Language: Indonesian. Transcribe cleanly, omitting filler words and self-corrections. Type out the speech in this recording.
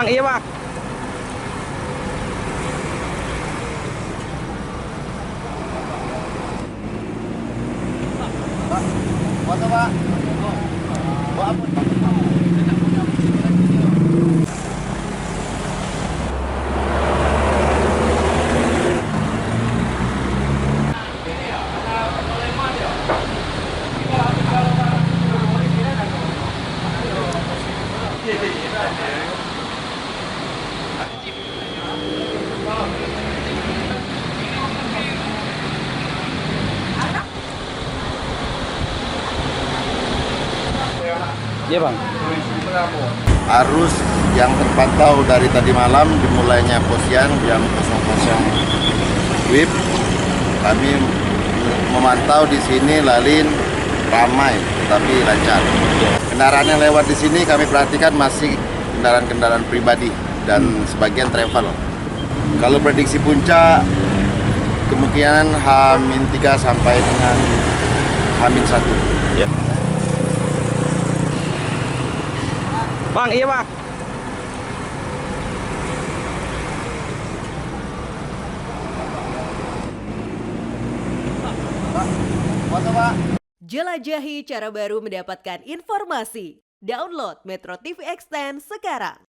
Bang, iya bang. Foto Pak. Bawa apa? Iya bang. Arus yang terpantau dari tadi malam dimulainya posyandu jam 00 WIB, kami memantau di sini lalin ramai tetapi lancar. Kendaraan yang lewat di sini kami perhatikan masih kendaraan-kendaraan pribadi dan sebagian travel. Kalau prediksi puncak kemungkinan H-3 sampai dengan H-1. Ya. Bang, iya bang. Foto Pak. Jelajahi cara baru mendapatkan informasi. Download Metro TV Extend sekarang.